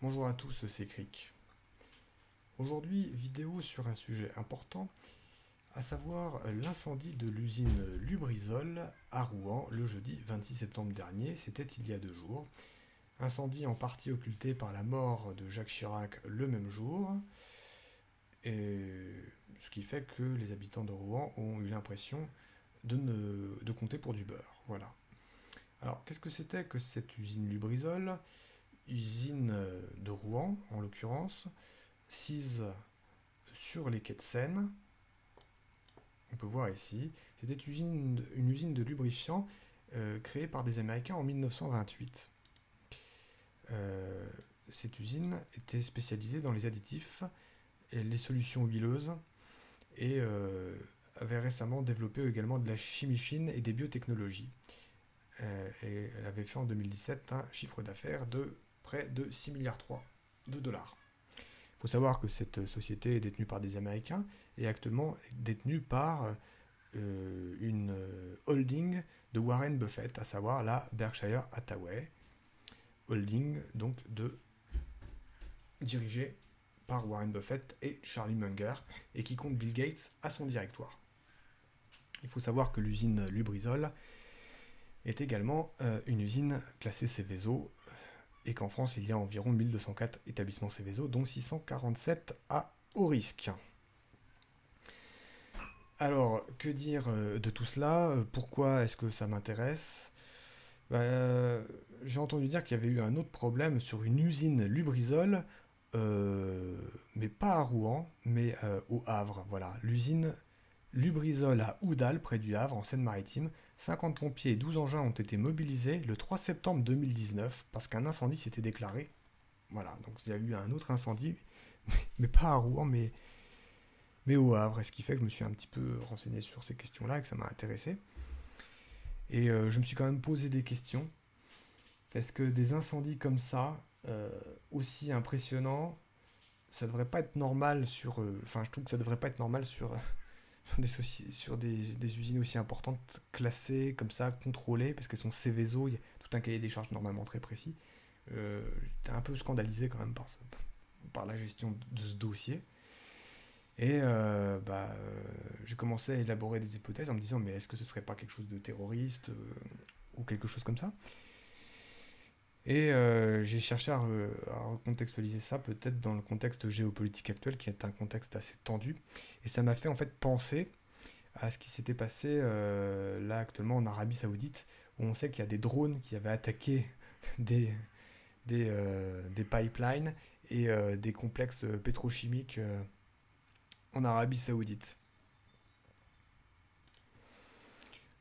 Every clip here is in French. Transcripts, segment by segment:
Bonjour à tous, c'est Cric. Aujourd'hui, vidéo sur un sujet important, à savoir l'incendie de l'usine Lubrizol à Rouen le jeudi 26 septembre dernier, c'était il y a 2 jours. Incendie en partie occulté par la mort de Jacques Chirac le même jour, et ce qui fait que les habitants de Rouen ont eu l'impression de compter pour du beurre. Voilà. Alors, qu'est-ce que c'était que cette usine Lubrizol? Usine de Rouen, en l'occurrence, sise sur les quais de Seine. On peut voir ici, c'était une usine de lubrifiant créée par des Américains en 1928. Euh, cette usine était spécialisée dans les additifs et les solutions huileuses et avait récemment développé également de la chimie fine et des biotechnologies. Et elle avait fait en 2017 un chiffre d'affaires de près de 6,3 milliards de dollars. Il faut savoir que cette société est détenue par des Américains et actuellement détenue par une holding de Warren Buffett, à savoir la Berkshire Hathaway Holding, donc dirigée par Warren Buffett et Charlie Munger, et qui compte Bill Gates à son directoire. Il faut savoir que l'usine Lubrizol est également une usine classée Céveso, et qu'en France il y a environ 1204 établissements Céveso, dont 647 à haut risque. Alors, que dire de tout cela? Pourquoi est-ce que ça m'intéresse? J'ai entendu dire qu'il y avait eu un autre problème sur une usine Lubrizol, mais pas à Rouen, mais au Havre. Voilà, l'usine Lubrizol à Oudal, près du Havre, en Seine-Maritime. 50 pompiers et 12 engins ont été mobilisés le 3 septembre 2019 parce qu'un incendie s'était déclaré. Voilà, donc il y a eu un autre incendie, mais pas à Rouen, mais au Havre. Et ce qui fait que je me suis un petit peu renseigné sur ces questions-là et que ça m'a intéressé. Et je me suis quand même posé des questions. Parce que des incendies comme ça, aussi impressionnants, ça devrait pas être normal sur. Enfin, je trouve que ça devrait pas être normal sur, sur des usines aussi importantes, classées, comme ça, contrôlées, parce qu'elles sont Céveso, il y a tout un cahier des charges normalement très précis. J'étais un peu scandalisé quand même par la gestion de ce dossier. Et j'ai commencé à élaborer des hypothèses en me disant, mais est-ce que ce serait pas quelque chose de terroriste ou quelque chose comme ça? Et j'ai cherché à recontextualiser ça peut-être dans le contexte géopolitique actuel, qui est un contexte assez tendu. Et ça m'a fait en fait penser à ce qui s'était passé là actuellement en Arabie Saoudite, où on sait qu'il y a des drones qui avaient attaqué des, des pipelines et des complexes pétrochimiques en Arabie Saoudite.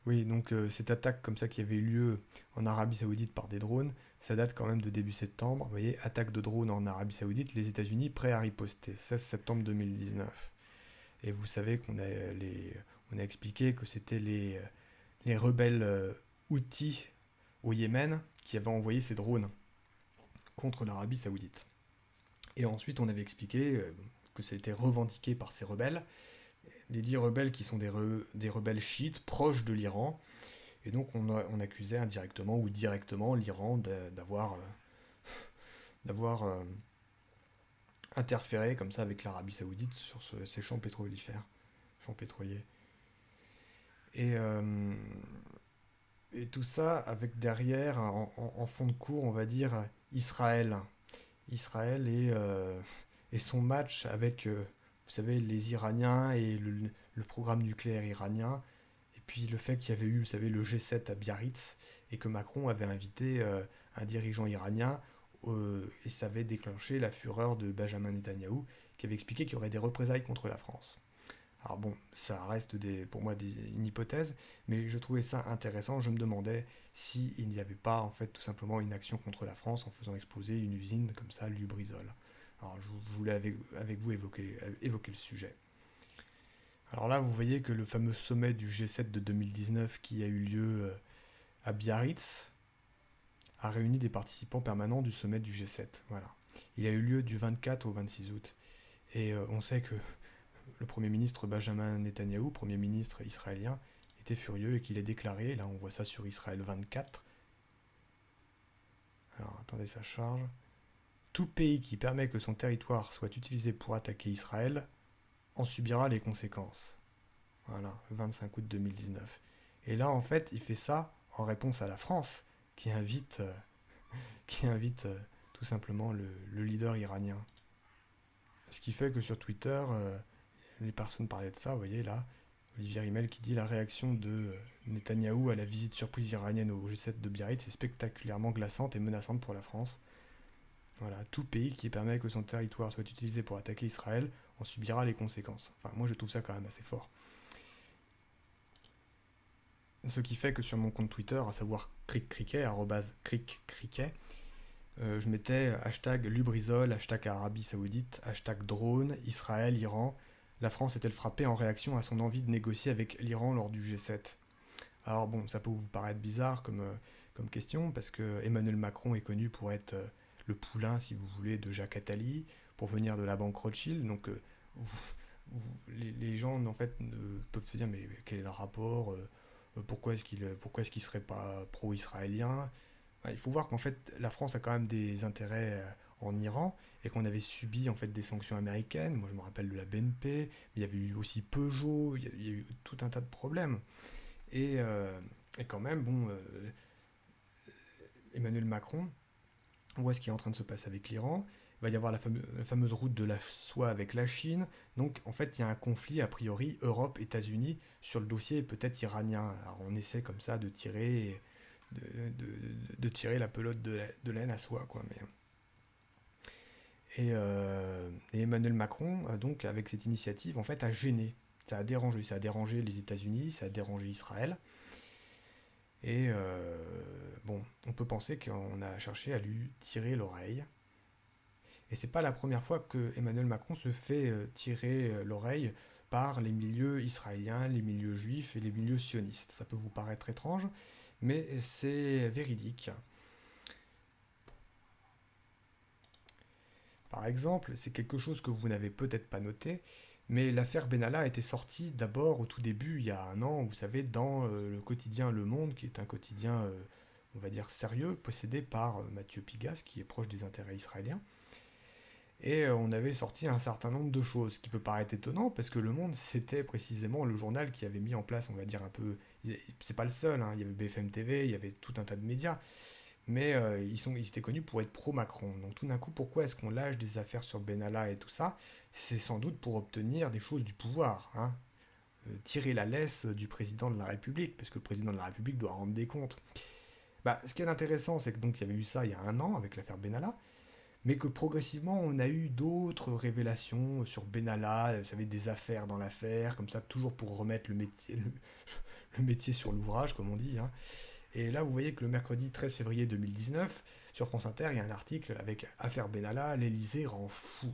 Oui, donc cette attaque comme ça qui avait eu lieu en Arabie Saoudite par des drones, ça date quand même de début septembre. Vous voyez, attaque de drones en Arabie Saoudite, les États-Unis prêts à riposter, 16 septembre 2019. Et vous savez on a expliqué que c'était les rebelles Houthis au Yémen qui avaient envoyé ces drones contre l'Arabie Saoudite. Et ensuite, on avait expliqué que ça a été revendiqué par ces rebelles, les 10 rebelles qui sont des rebelles chiites proches de l'Iran. Et donc on accusait indirectement ou directement l'Iran d'avoir interféré comme ça avec l'Arabie Saoudite sur ces champs pétrolifères, champs pétroliers. Et, euh, et tout ça avec derrière, en fond de cours, on va dire, Israël. Israël et son match avec, vous savez, les Iraniens et le programme nucléaire iranien. Et puis le fait qu'il y avait eu, vous savez, le G7 à Biarritz et que Macron avait invité un dirigeant iranien et ça avait déclenché la fureur de Benjamin Netanyahou qui avait expliqué qu'il y aurait des représailles contre la France. Alors bon, ça reste pour moi une hypothèse, mais je trouvais ça intéressant. Je me demandais s'il n'y avait pas en fait tout simplement une action contre la France en faisant exploser une usine comme ça, Lubrizol. Alors je voulais avec vous évoquer le sujet. Alors là, vous voyez que le fameux sommet du G7 de 2019 qui a eu lieu à Biarritz a réuni des participants permanents du sommet du G7. Voilà. Il a eu lieu du 24 au 26 août. Et on sait que le Premier ministre Benjamin Netanyahou, Premier ministre israélien, était furieux et qu'il a déclaré, là on voit ça sur Israël 24, alors attendez ça charge, Tout pays qui permet que son territoire soit utilisé pour attaquer Israël en subira les conséquences. Voilà, 25 août 2019. Et là, en fait, il fait ça en réponse à la France, qui invite, tout simplement le leader iranien. Ce qui fait que sur Twitter, les personnes parlaient de ça, vous voyez là, Olivier Rimel qui dit la réaction de Netanyahou à la visite surprise iranienne au G7 de Biarritz est spectaculairement glaçante et menaçante pour la France. Voilà, tout pays qui permet que son territoire soit utilisé pour attaquer Israël en subira les conséquences. Enfin, moi je trouve ça quand même assez fort. Ce qui fait que sur mon compte Twitter, à savoir crickcriquet, @crickcriquet, je mettais hashtag Lubrizol, hashtag Arabie Saoudite, hashtag drone, Israël, Iran. La France est-elle frappée en réaction à son envie de négocier avec l'Iran lors du G7? Alors bon, ça peut vous paraître bizarre comme question, parce que Emmanuel Macron est connu pour être le poulain, si vous voulez, de Jacques Attali, pour venir de la banque Rothschild. Donc les gens, en fait, peuvent se dire, mais quel est le rapport pourquoi est-ce qu'il serait pas pro-israélien? Il faut voir qu'en fait, la France a quand même des intérêts en Iran et qu'on avait subi en fait des sanctions américaines. Moi, je me rappelle de la BNP, mais il y avait eu aussi Peugeot, il y a eu tout un tas de problèmes. Et quand même, bon, Emmanuel Macron, on voit ce qui est en train de se passer avec l'Iran. Il va y avoir la fameuse route de la soie avec la Chine. Donc, en fait, il y a un conflit, a priori, Europe-États-Unis sur le dossier peut-être iranien. Alors, on essaie comme ça de tirer, de tirer la pelote de laine à soie, quoi. Et Emmanuel Macron, donc, avec cette initiative, en fait, a gêné. Ça a dérangé. Ça a dérangé les États-Unis, ça a dérangé Israël. Et bon, on peut penser qu'on a cherché à lui tirer l'oreille. Et c'est pas la première fois que Emmanuel Macron se fait tirer l'oreille par les milieux israéliens, les milieux juifs et les milieux sionistes. Ça peut vous paraître étrange, mais c'est véridique. Par exemple, c'est quelque chose que vous n'avez peut-être pas noté, mais l'affaire Benalla était sortie d'abord au tout début, il y a un an, vous savez, dans le quotidien Le Monde, qui est un quotidien, on va dire, sérieux, possédé par Mathieu Pigas, qui est proche des intérêts israéliens. Et on avait sorti un certain nombre de choses, ce qui peut paraître étonnant, parce que Le Monde, c'était précisément le journal qui avait mis en place, on va dire un peu... C'est pas le seul, hein, il y avait BFM TV, il y avait tout un tas de médias, mais ils étaient connus pour être pro-Macron. Donc tout d'un coup, pourquoi est-ce qu'on lâche des affaires sur Benalla et tout ça? C'est sans doute pour obtenir des choses du pouvoir, hein. Tirer la laisse du président de la République, parce que le président de la République doit rendre des comptes. Bah, ce qui est intéressant, c'est que donc il y avait eu ça il y a un an avec l'affaire Benalla, mais que progressivement on a eu d'autres révélations sur Benalla, vous savez, des affaires dans l'affaire, comme ça, toujours pour remettre le métier sur l'ouvrage, comme on dit, hein. Et là, vous voyez que le mercredi 13 février 2019, sur France Inter, il y a un article avec Affaire Benalla, l'Elysée rend fou.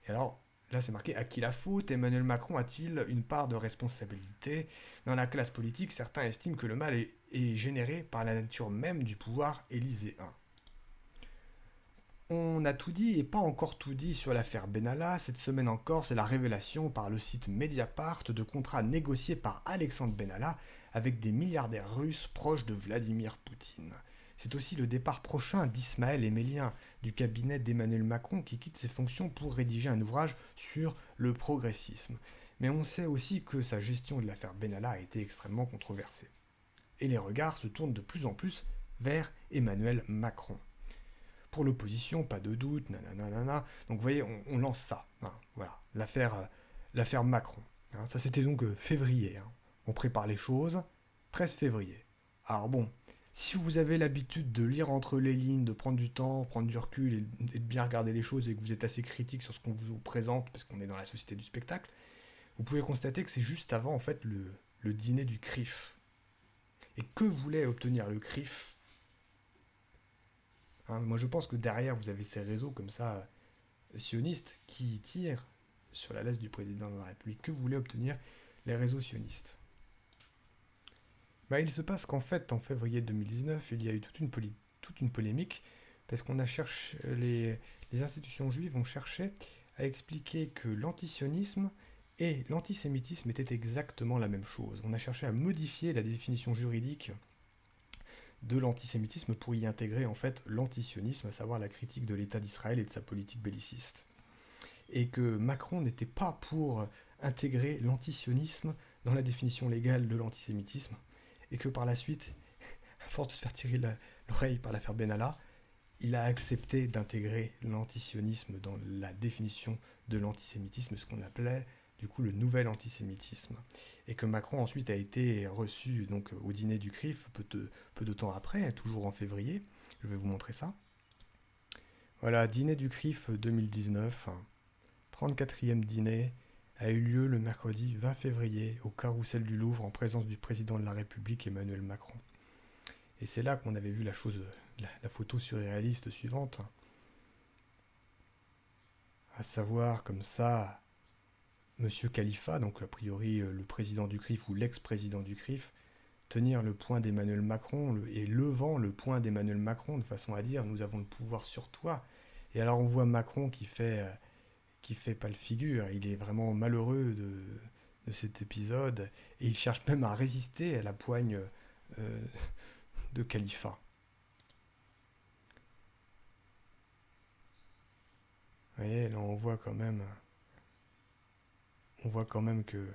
Et alors, là, c'est marqué à qui la faute? Emmanuel Macron a-t-il une part de responsabilité? Dans la classe politique, certains estiment que le mal est généré par la nature même du pouvoir élyséen. On a tout dit et pas encore tout dit sur l'affaire Benalla. Cette semaine encore, c'est la révélation par le site Mediapart de contrats négociés par Alexandre Benalla avec des milliardaires russes proches de Vladimir Poutine. C'est aussi le départ prochain d'Ismaël Emelien du cabinet d'Emmanuel Macron qui quitte ses fonctions pour rédiger un ouvrage sur le progressisme. Mais on sait aussi que sa gestion de l'affaire Benalla a été extrêmement controversée. Et les regards se tournent de plus en plus vers Emmanuel Macron. Pour l'opposition, pas de doute, nanana. Donc vous voyez, on lance ça. Hein, voilà, l'affaire Macron. Hein, ça c'était donc février. Hein. On prépare les choses. 13 février. Alors bon, si vous avez l'habitude de lire entre les lignes, de prendre du temps, prendre du recul et de bien regarder les choses et que vous êtes assez critique sur ce qu'on vous présente, parce qu'on est dans la société du spectacle, vous pouvez constater que c'est juste avant en fait le dîner du CRIF. Et que voulait obtenir le CRIF? Hein, moi, je pense que derrière, vous avez ces réseaux comme ça, sionistes, qui tirent sur la laisse du président de la République. Que voulaient obtenir les réseaux sionistes? Bah, il se passe qu'en fait, en février 2019, il y a eu toute une polémique, parce qu'on a cherché, les institutions juives ont cherché à expliquer que l'antisionisme et l'antisémitisme étaient exactement la même chose. On a cherché à modifier la définition juridique de l'antisémitisme pour y intégrer en fait l'antisionisme, à savoir la critique de l'État d'Israël et de sa politique belliciste. Et que Macron n'était pas pour intégrer l'antisionisme dans la définition légale de l'antisémitisme, et que par la suite, à force de se faire tirer l'oreille par l'affaire Benalla, il a accepté d'intégrer l'antisionisme dans la définition de l'antisémitisme, ce qu'on appelait du coup le nouvel antisémitisme. Et que Macron ensuite a été reçu donc au dîner du CRIF peu de temps après, toujours en février. Je vais vous montrer ça. Voilà, dîner du CRIF 2019, 34e dîner, a eu lieu le mercredi 20 février au Carrousel du Louvre en présence du président de la République Emmanuel Macron. Et c'est là qu'on avait vu la photo surréaliste suivante. À savoir, comme ça, Monsieur Khalifa, donc a priori le président du CRIF ou l'ex-président du CRIF, tenir le poing d'Emmanuel Macron et levant le poing d'Emmanuel Macron de façon à dire nous avons le pouvoir sur toi. Et alors on voit Macron qui fait pas le figure, il est vraiment malheureux de cet épisode et il cherche même à résister à la poigne de Khalifa. Vous voyez, là on voit quand même que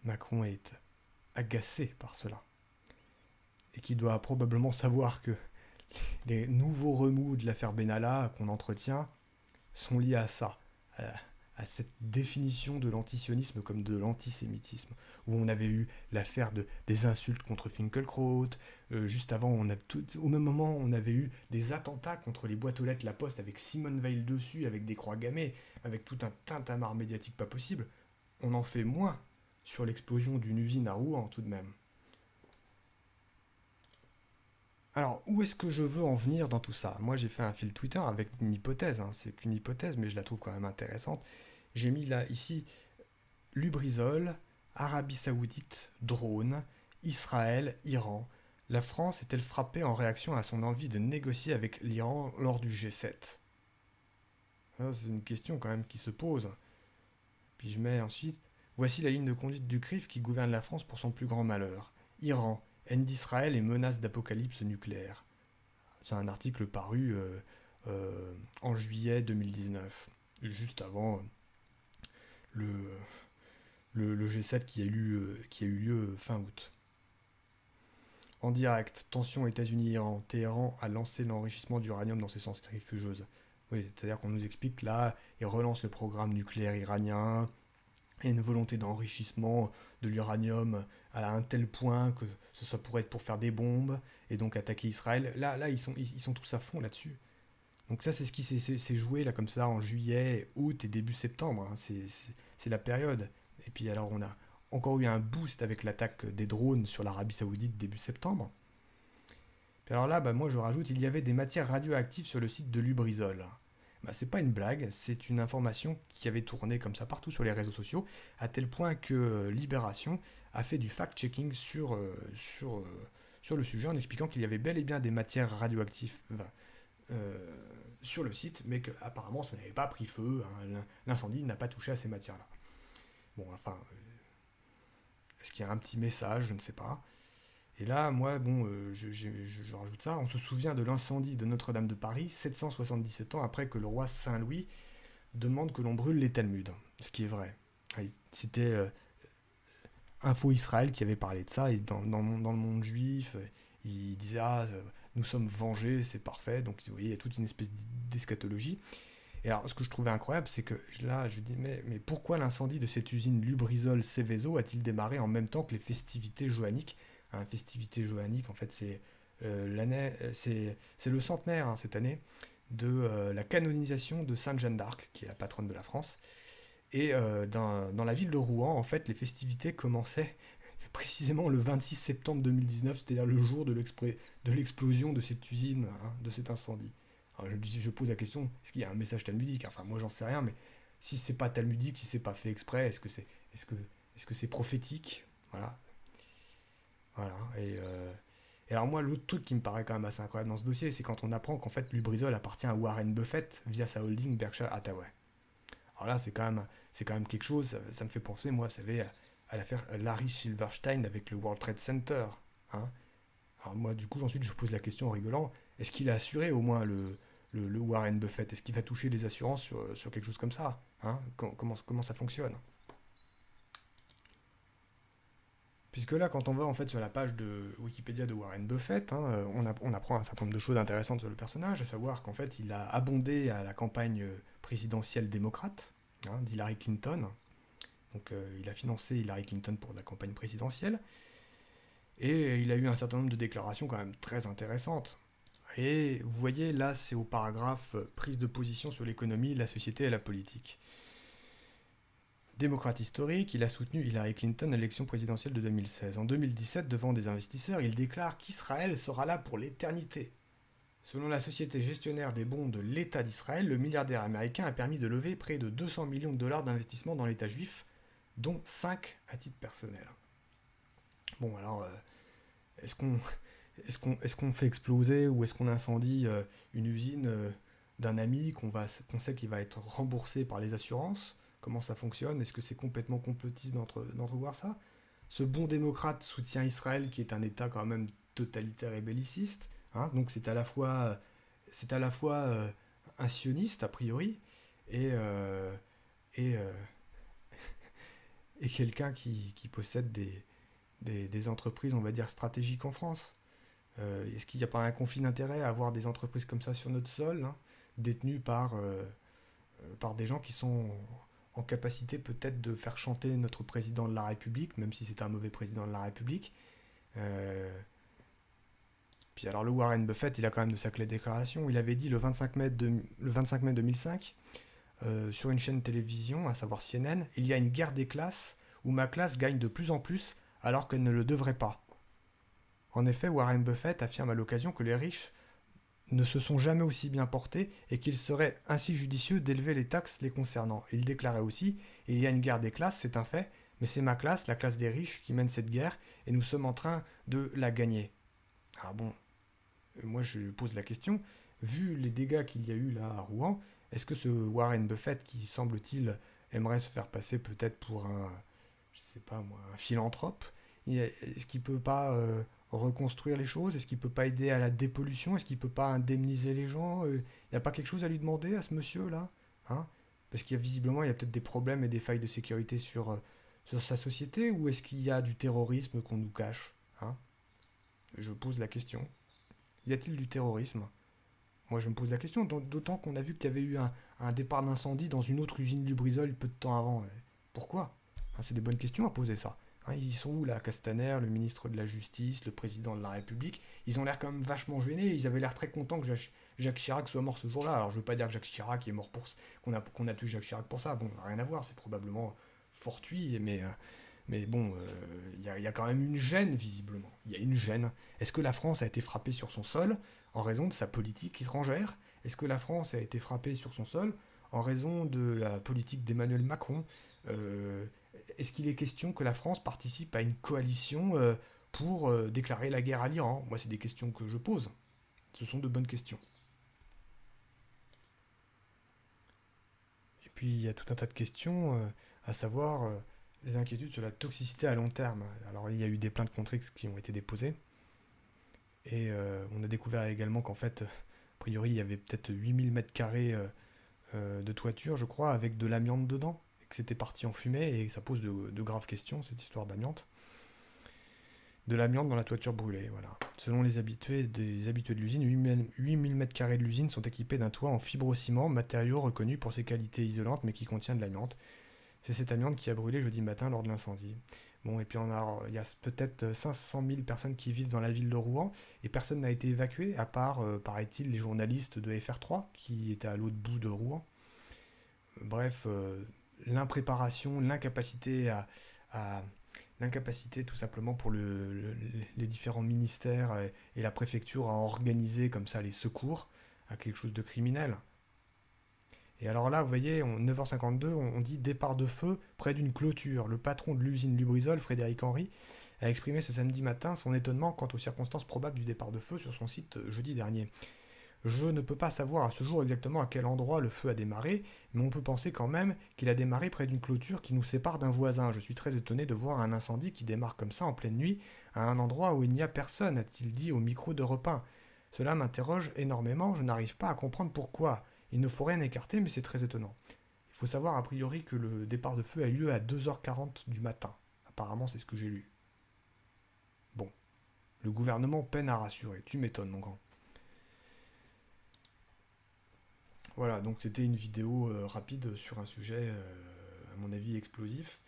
Macron est agacé par cela et qu'il doit probablement savoir que les nouveaux remous de l'affaire Benalla qu'on entretient sont liés à ça, à cette définition de l'antisionisme comme de l'antisémitisme, où on avait eu l'affaire des insultes contre Finkielkraut, juste avant, au même moment, on avait eu des attentats contre les boîtes aux lettres La Poste avec Simone Veil dessus, avec des croix gammées, avec tout un tintamarre médiatique pas possible. On en fait moins sur l'explosion d'une usine à Rouen, tout de même. Alors, où est-ce que je veux en venir dans tout ça? Moi, j'ai fait un fil Twitter avec une hypothèse, hein. C'est qu'une hypothèse, mais je la trouve quand même intéressante. J'ai mis là, ici, Lubrizol, Arabie Saoudite, drone, Israël, Iran. La France est-elle frappée en réaction à son envie de négocier avec l'Iran lors du G7? C'est une question quand même qui se pose. Puis je mets ensuite, voici la ligne de conduite du CRIF qui gouverne la France pour son plus grand malheur. Iran, haine d'Israël et menace d'apocalypse nucléaire. C'est un article paru en juillet 2019, juste avant le, le G7 qui a eu lieu fin août. En direct, tension États-Unis-Iran. Téhéran a lancé l'enrichissement d'uranium dans ses centrifugeuses. Oui, c'est-à-dire qu'on nous explique que là, il relance le programme nucléaire iranien, et une volonté d'enrichissement de l'uranium à un tel point que ça pourrait être pour faire des bombes et donc attaquer Israël. Là ils sont tous à fond là-dessus. Donc ça, c'est ce qui s'est joué là comme ça en juillet, août et début septembre, hein. C'est la période. Et puis alors on a encore eu un boost avec l'attaque des drones sur l'Arabie Saoudite début septembre. Puis alors là, moi je rajoute, il y avait des matières radioactives sur le site de Lubrizol. C'est pas une blague, c'est une information qui avait tourné comme ça partout sur les réseaux sociaux, à tel point que Libération a fait du fact-checking sur le sujet en expliquant qu'il y avait bel et bien des matières radioactives sur le site, mais qu'apparemment ça n'avait pas pris feu, hein, l'incendie n'a pas touché à ces matières-là. Bon, enfin, est-ce qu'il y a un petit message, je ne sais pas. Et là, moi, je rajoute ça. On se souvient de l'incendie de Notre-Dame de Paris, 777 ans après que le roi Saint-Louis demande que l'on brûle les Talmuds. Ce qui est vrai. C'était Info Israël qui avait parlé de ça. Et dans le monde juif, il disait nous sommes vengés, c'est parfait. Donc, vous voyez, il y a toute une espèce d'eschatologie. Et alors, ce que je trouvais incroyable, c'est que là, je dis mais pourquoi l'incendie de cette usine Lubrizol Seveso a-t-il démarré en même temps que les festivités joanniques? Festivité joannique, en fait, c'est le centenaire, hein, cette année, de la canonisation de Sainte Jeanne d'Arc, qui est la patronne de la France. Et dans la ville de Rouen, en fait, les festivités commençaient précisément le 26 septembre 2019, c'est-à-dire le jour de l'explosion de cette usine, hein, de cet incendie. Alors, je pose la question, est-ce qu'il y a un message talmudique? Enfin, moi, j'en sais rien, mais si c'est pas talmudique, si c'est pas fait exprès, est-ce que c'est prophétique? Voilà. Voilà. Et alors moi, l'autre truc qui me paraît quand même assez incroyable dans ce dossier, c'est quand on apprend qu'en fait Lubrizol appartient à Warren Buffett via sa holding Berkshire Hathaway. Alors là, c'est quand même quelque chose. Ça me fait penser, moi, vous savez, à l'affaire Larry Silverstein avec le World Trade Center, hein. Alors moi, du coup, ensuite, je pose la question en rigolant, est-ce qu'il a assuré au moins le Warren Buffett? Est-ce qu'il va toucher les assurances sur quelque chose comme ça, hein? Comment ça fonctionne? Puisque là, quand on va en fait sur la page de Wikipédia de Warren Buffett, hein, on apprend un certain nombre de choses intéressantes sur le personnage, à savoir qu'en fait, il a abondé à la campagne présidentielle démocrate, hein, d'Hillary Clinton. Donc, il a financé Hillary Clinton pour la campagne présidentielle, et il a eu un certain nombre de déclarations quand même très intéressantes. Et vous voyez, là, c'est au paragraphe prise de position sur l'économie, la société et la politique. Démocrate historique, il a soutenu Hillary Clinton à l'élection présidentielle de 2016. En 2017, devant des investisseurs, il déclare qu'Israël sera là pour l'éternité. Selon la société gestionnaire des bons de l'État d'Israël, le milliardaire américain a permis de lever près de 200 millions de dollars d'investissement dans l'État juif, dont 5 à titre personnel. Bon, alors, est-ce qu'on est-ce qu'on fait exploser ou est-ce qu'on incendie une usine d'un ami qu'on sait qu'il va être remboursé par les assurances? Comment ça fonctionne? Est-ce que c'est complètement complotiste d'entrevoir ça? Ce bon démocrate soutient Israël, qui est un État quand même totalitaire et belliciste, hein, donc c'est à la fois un sioniste a priori et, et, euh, et quelqu'un qui possède des entreprises, on va dire, stratégiques en France. Est-ce qu'il n'y a pas un conflit d'intérêt à avoir des entreprises comme ça sur notre sol, hein, détenues par des gens qui sont en capacité peut-être de faire chanter notre président de la République, même si c'est un mauvais président de la République. Euh, Puis alors le Warren Buffett, il a quand même de sacrées déclarations. Il avait dit le 25 mai 2005, sur une chaîne de télévision, à savoir CNN, il y a une guerre des classes où ma classe gagne de plus en plus alors qu'elle ne le devrait pas. En effet, Warren Buffett affirme à l'occasion que les riches ne se sont jamais aussi bien portés et qu'il serait ainsi judicieux d'élever les taxes les concernant. Il déclarait aussi: il y a une guerre des classes, c'est un fait, mais c'est ma classe, la classe des riches, qui mène cette guerre et nous sommes en train de la gagner. Alors bon, moi je pose la question, vu les dégâts qu'il y a eu là à Rouen, est-ce que ce Warren Buffett, qui semble-t-il aimerait se faire passer peut-être pour je sais pas moi, un philanthrope, est-ce qu'il peut pas reconstruire les choses? Est-ce qu'il peut pas aider à la dépollution? Est-ce qu'il peut pas indemniser les gens? Il n'y a pas quelque chose à lui demander à ce monsieur-là, hein? Parce qu'il y a visiblement, il y a peut-être des problèmes et des failles de sécurité sur sa société, ou est-ce qu'il y a du terrorisme qu'on nous cache, hein? Je pose la question. Y a-t-il du terrorisme? Moi, je me pose la question, d'autant qu'on a vu qu'il y avait eu un départ d'incendie dans une autre usine Lubrizol peu de temps avant. Pourquoi? Hein, c'est des bonnes questions à poser, ça. Hein, ils sont où, là, Castaner, le ministre de la Justice, le président de la République? Ils ont l'air quand même vachement gênés. Ils avaient l'air très contents que Jacques Chirac soit mort ce jour-là. Alors, je veux pas dire que Jacques Chirac est mort qu'on a tué Jacques Chirac pour ça. Bon, rien à voir. C'est probablement fortuit, mais bon, il y a quand même une gêne, visiblement. Il y a une gêne. Est-ce que la France a été frappée sur son sol en raison de sa politique étrangère? Est-ce que la France a été frappée sur son sol en raison de la politique d'Emmanuel Macron? Euh, Est-ce qu'il est question que la France participe à une coalition pour déclarer la guerre à l'Iran? Moi, c'est des questions que je pose. Ce sont de bonnes questions. Et puis, il y a tout un tas de questions, à savoir les inquiétudes sur la toxicité à long terme. Alors, il y a eu des plaintes contre X qui ont été déposées. Et on a découvert également qu'en fait, a priori, il y avait peut-être 8000 mètres carrés de toiture, je crois, avec de l'amiante dedans, et que c'était parti en fumée, et ça pose de graves questions, cette histoire d'amiante. De l'amiante dans la toiture brûlée, voilà. Selon des habitués de l'usine, 8000 mètres carrés de l'usine sont équipés d'un toit en fibrociment, matériau reconnu pour ses qualités isolantes, mais qui contient de l'amiante. C'est cette amiante qui a brûlé jeudi matin lors de l'incendie. Bon, et puis il y a peut-être 500 000 personnes qui vivent dans la ville de Rouen, et personne n'a été évacué, à part, paraît-il, les journalistes de FR3, qui étaient à l'autre bout de Rouen. Bref, l'impréparation, à- l'incapacité tout simplement pour les différents ministères et la préfecture à organiser comme ça les secours à quelque chose de criminel. Et alors là, vous voyez, 9h52, on dit départ de feu près d'une clôture. Le patron de l'usine Lubrizol, Frédéric Henry, a exprimé ce samedi matin son étonnement quant aux circonstances probables du départ de feu sur son site jeudi dernier. Je ne peux pas savoir à ce jour exactement à quel endroit le feu a démarré, mais on peut penser quand même qu'il a démarré près d'une clôture qui nous sépare d'un voisin. Je suis très étonné de voir un incendie qui démarre comme ça en pleine nuit, à un endroit où il n'y a personne, a-t-il dit au micro d'Europe 1. Cela m'interroge énormément, je n'arrive pas à comprendre pourquoi. Il ne faut rien écarter, mais c'est très étonnant. Il faut savoir a priori que le départ de feu a eu lieu à 2h40 du matin. Apparemment, c'est ce que j'ai lu. Bon, le gouvernement peine à rassurer. Tu m'étonnes, mon grand. Voilà, donc c'était une vidéo rapide sur un sujet, à mon avis, explosif.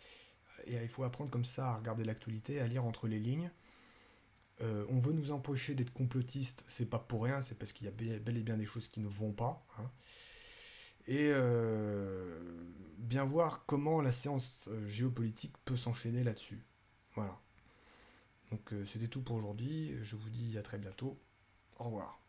Et il faut apprendre comme ça à regarder l'actualité, à lire entre les lignes. On veut nous empêcher d'être complotistes, c'est pas pour rien, c'est parce qu'il y a bel et bien des choses qui ne vont pas, hein. Et bien voir comment la séance géopolitique peut s'enchaîner là-dessus. Voilà. Donc c'était tout pour aujourd'hui. Je vous dis à très bientôt. Au revoir.